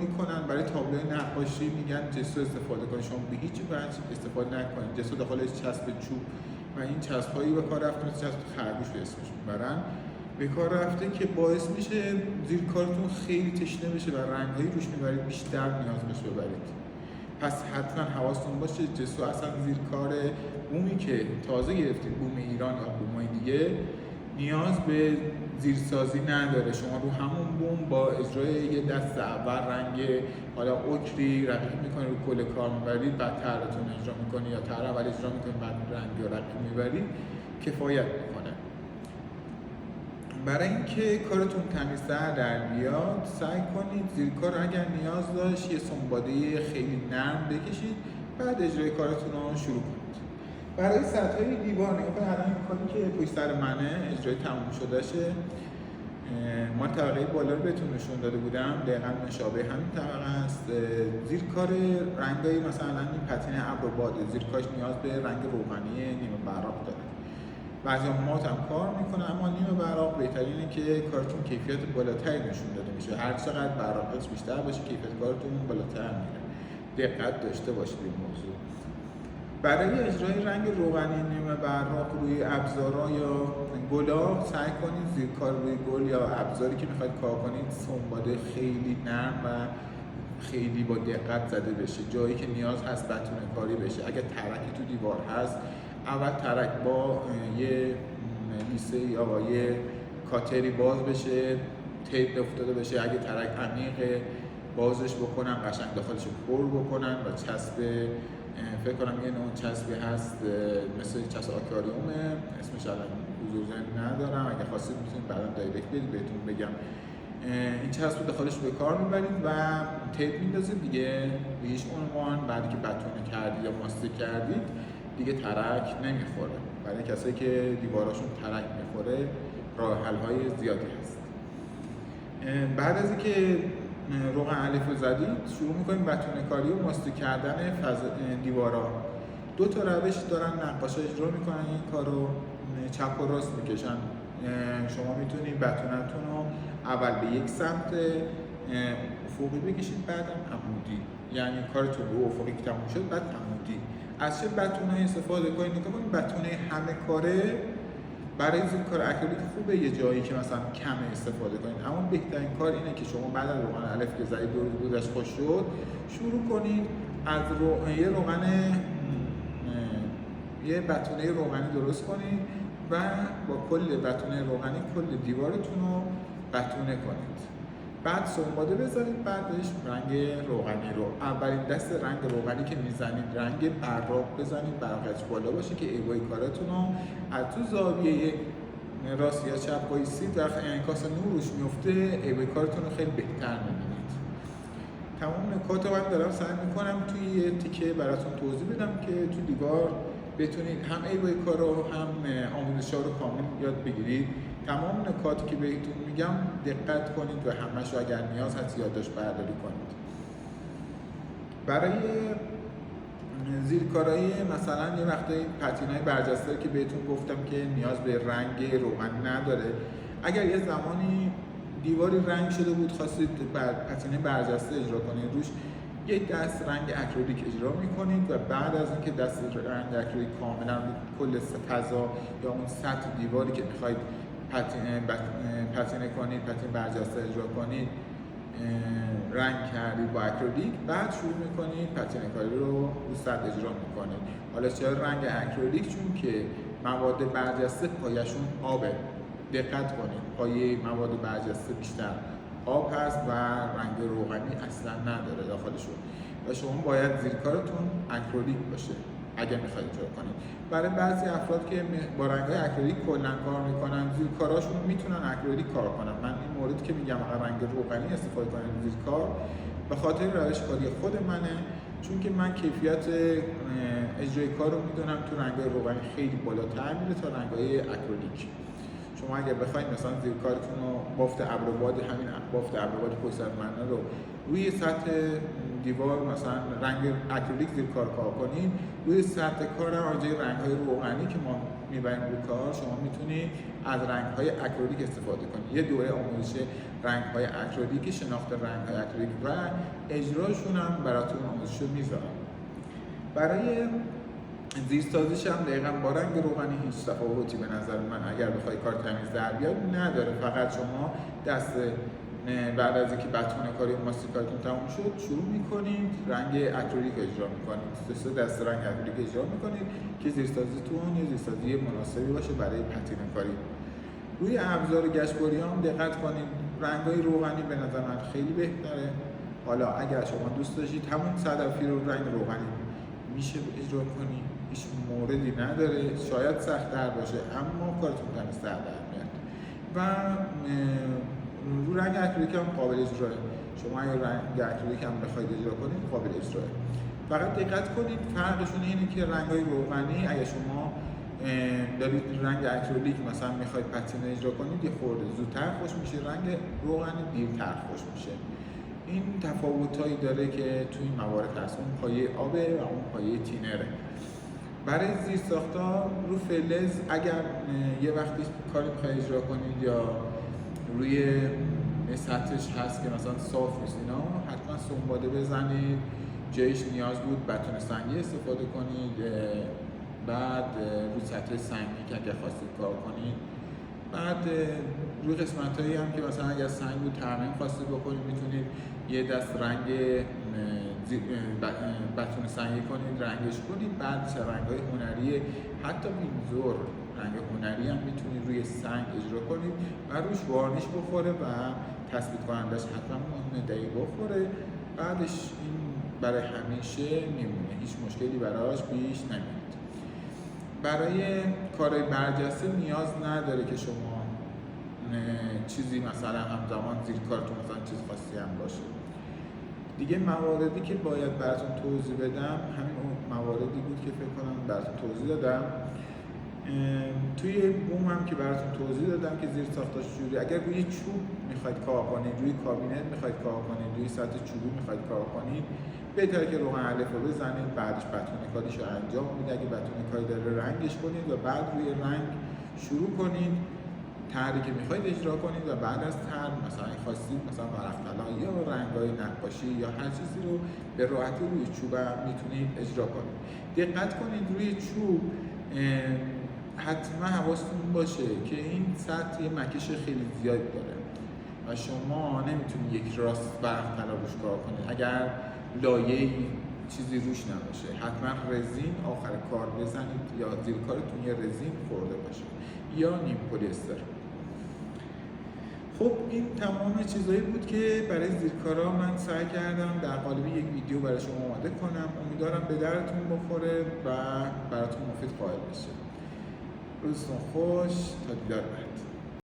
میکنن. برای تابلوی نقاشی میگن جسو استفاده کنید، شما به هیچ وجه استفاده نکنید. جسو داخلش چسب چوب و این چسب‌هایی به کار رفته مثل چسب خرگوش به اسمش میبرن، به کار رفته که باعث میشه زیر کارتون خیلی تشنه بشه و رنگ‌هایی روش میبرید بیشتر نیاز بشه ببرید. پس حتما حواستون باشه جسو اصلا زیر کار بومی که تازه گرفتید، بوم ایران یا بومای دیگه، نیاز به زیرسازی نداره. شما رو همون بوم با اجرای یه دست اول رنگ حالا اوکری رقیق میکنید، رو کل کار میبرید، بعد طرحتون اجرا میکنید یا طرح اول اجرا میکنید بعد رنگ یا رقیق میبرید، کفایت میکنه. برای اینکه کارتون تمیزتر در بیاد سعی کنید زیر کار اگر نیاز داشت یه سنباده خیلی نرم بکشید، بعد اجرای کارتون رو شروع کنید. برای سطح‌های دیوار نگاه کنید. الان این کاری که پشت سر منه اجرای تموم شدهشه. ما طبقه بالا رو بهتون نشون داده بودم، دقیقاً مشابه همین طبقه است. زیر کار رنگایی مثلا این پتین ابر و باد، زیر کارش نیاز به رنگ روغنی نیمه براق داره. بعضی مات هم کار میکنه، اما نیمه براق بهترینه که کارتون کیفیت بالاتری نشون داده میشه. هر چقدر براقش بیشتر باشه کیفیت کارتون بالاتر میره. دقت داشته باشید این موضوع. برای اجرای رنگ روغنی نیمه براق روی ابزارها یا گلا سعی کنید زیر کار روی گل یا ابزاری که میخواید کار کنید سنباده خیلی نرم و خیلی با دقت زده بشه. جایی که نیاز هست بتونه کاری بشه. اگه ترکی تو دیوار هست، اول ترک با یه لیسه یا یه کاتری باز بشه، تیپ افتاده بشه. اگه ترک عمیقه بازش بکنن، قشنگ داخلش پر بکنن و چسب، فکر کنم یه نوع چسبی هست مثل چسب آکواریومه، اسمش الان حضور ذهن ندارم، اگه خواستید میتونید بعدا دایرکت بدید بهتون بگم. این چسب داخلش به کار میبرید و تیپ میندازید دیگه به هیچ عنوان. بعدی که بتونه کردید یا ماسته کردید دیگه ترک نمیخوره. برای کسایی که دیواراشون ترک میخوره راه حل های زیادی هست. بعد از اینکه روغن الف رو زدید شروع میکنیم بتونه کاری و ماسته کردن دیوارا. دو تا روش دارن نقاشا اجرا میکنن این کارو، چپ و راست میکشن. شما میتونید بتونتون رو اول به یک سمت افقی بکشید بعدم عمودی، یعنی کارتون رو افقی که تموم شد بعد عمودی. از چه بتونهایی استفاده کنید؟ نگاه کنید بتونه همه کاره برای زیر کار اکریلیک خوبه یه جایی که مثلا کم استفاده کنید، اما بهترین کار اینه که شما بعد از روغن الف که زدید دور بودش خوش شد شروع کنید از یه بتونه روغنی درست کنید و با کل بتونه روغنی کل دیوارتون رو بتونه کنید. بعد سنباده بذارید، بعدش رنگ روغنی رو اولین دست رنگ روغنی که میزنید رنگ براق بزنید، براقش بالا باشه که ایوای کارتون رو از تو زاویه راست یا چپ وایسید، وقتی انعکاس نور روش میفته ایوای کارتون رو خیلی بهتر میبینید. تمام نکات رو من دارم سعی میکنم توی یه تیکه براتون توضیح بدم که تو دیوار بتونید هم ایوای کار رو هم آموزش‌ها رو کامل یاد بگیرید. تمام نکاتی که بهتون میگم دقت کنید و همش رو اگر نیاز هست یادداشت برداری کنید. برای زیرکارهای مثلا یه وقتایی پتینای برجسته که بهتون گفتم که نیاز به رنگ روغنی نداره، اگر یه زمانی دیواری رنگ شده بود خواستید پتینه برجسته اجرا کنید روش یک دست رنگ اکریلیک اجرا میکنید و بعد از اینکه دست رنگ اکریلیک کاملا کل فضا یا اون سطح دیواری که میخواید پتینه کنید، پتینه برجسته اجرا کنید رنگ کردید با اکریلیک، بعد شروع میکنید پتینه کاری رو سطح اجرا میکنید. حالا چرا رنگ اکریلیک؟ چون که مواد برجسته پایشون آبه، دقت کنید پایه مواد برجسته بیشتر آب هست و رنگ روغنی اصلا نداره داخلشون و شما باید زیر کارتون اکریلیک باشه اگر میخواید اجرا کنید. برای بعضی افراد که با رنگ‌های اکریلیک کلا کار میکنن زیر کاراشون میتونن اکریلیک کار کنن. من این مورد که میگم رنگ روغنی استفاده کنید زیر کار به خاطر روش کاری خود منه، چون که من کیفیت اجرای کار رو میدونم تو رنگ‌های روغنی خیلی بالاتر میره تا رنگ‌های اکریلیک. شما اگر بخواید مثلا زیر کارتون رو بافت ابر و باد، همین بافت ابر و باد پشت سر منه رو روی سطح دیوار مثلا رنگ اکریلیک زیر کار کنید، روی سطح کار هم جای رنگ‌های روغنی که ما میبریم روی کار شما میتونید از رنگ‌های اکریلیک استفاده کنید. یه دوره آموزش رنگ‌های اکریلیک، شناخت رنگ‌های اکریلیک و اجراشون هم براتون آموزش رو میذارم. برای زیرسازیش هم دقیقاً با رنگ روغنی هیچ تفاوتی به نظر من اگر بخوای کار تمیز در بیاد نداره. فقط شما بعد از اینکه بتونه کاری و ماستیکارتون تموم شد شروع میکنید رنگ اکریلیک اجرا میکنید، 3 دسته رنگ اکریلیک اجرا میکنید که زیرسازیتون یه زیرسازی مناسبی باشه برای پتینه کاری. روی ابزار گچبری هم دقت کنید، رنگ‌های روغنی به نظر من خیلی بهتره. حالا اگر شما دوست داشتید همون صدفی رو رنگ روغنی میشه اجرا کنید، هیچ موردی نداره، شاید سخت‌تر باشه اما کارتون تمیزتر در میاد و رو رنگ اکریلیک هم قابل اجراه. شما اگر رنگ اکریلیک هم بخواید اجرا کنید قابل اجراه. فقط دقت کنید فرقشون اینه که رنگ‌های روغنی اگه شما دارید رنگ اکریلیک مثلا میخواید پتینه اجرا کنید یه خورده زودتر خوش میشه، رنگ روغنی دیرتر خوش میشه. این تفاوتایی داره که توی این موارد هست، اون پایه آبه و اون پایه تینره. برای زیرساخت‌ها رو فلز اگر یه وقتی کاری میخواید اجرا کنید یا روی سطحش هست که مثلا صاف نیست اینا، حتما سنباده بزنید. جایش نیاز بود بتون سنگی استفاده کنید، بعد روی سطح سنگی که اگر خواستید کار کنید، بعد روی قسمت‌هایی هم که مثلا اگر سنگ بود ترمیم خواستید بکنید میتونید یه دست رنگ بتون سنگی کنید، رنگش کنید، بعد رنگ‌های هنری حتی وینزور رنگ هنری هم میتونید روی سنگ اجرا کنید و روش وارنیش بخوره و تثبیت کنندش حتما دقیق بخوره، بعدش این برای همیشه میمونه، هیچ مشکلی براش پیش نمیاد. برای کارهای برجسته نیاز نداره که شما چیزی مثلا همزمان زیر کارتون مثلا چیز خاصی هم باشه. دیگه مواردی که باید براتون توضیح بدم همین اون مواردی بود که فکر کنم براتون توضیح دادم. توی بوم هم که براتون توضیح دادم که زیر ساختاش جوری، اگر روی چوب میخواید کار کنید، روی کابینت میخواید کار کنید، روی سطح چوبی میخواید کار کنید، بهتره که روغن الف رو بزنید، بعدش بتونه کاریش رو انجام بدید. اگه بتونه کاری داره رنگش کنید و بعد روی رنگ شروع کنید طرحی که میخواید اجرا کنید و بعد از طرح مثلا خواستید مثلا ورق طلا یا رنگ‌های نقاشی یا هر چیزی رو به راحتی روی چوب میتونید اجرا کنید. دقت کنید روی چوب حتما حواستون باشه که این سطح یه مکش خیلی زیاد داره و شما نمیتونید یک راست ورق طلا روش کار کنید اگر لایه‌ای چیزی روش نباشه. حتما رزین آخر کار بزنید یا زیر کارتون یه رزین خورده باشه یا نیم پلیستر. خب این تمام چیزایی بود که برای زیرکارا من سعی کردم در قالب یک ویدیو برای شما آماده کنم. امیدوارم به درتون بخوره و براتون مفید قائل بشه. روزتون خوش، تا دیدار بعد.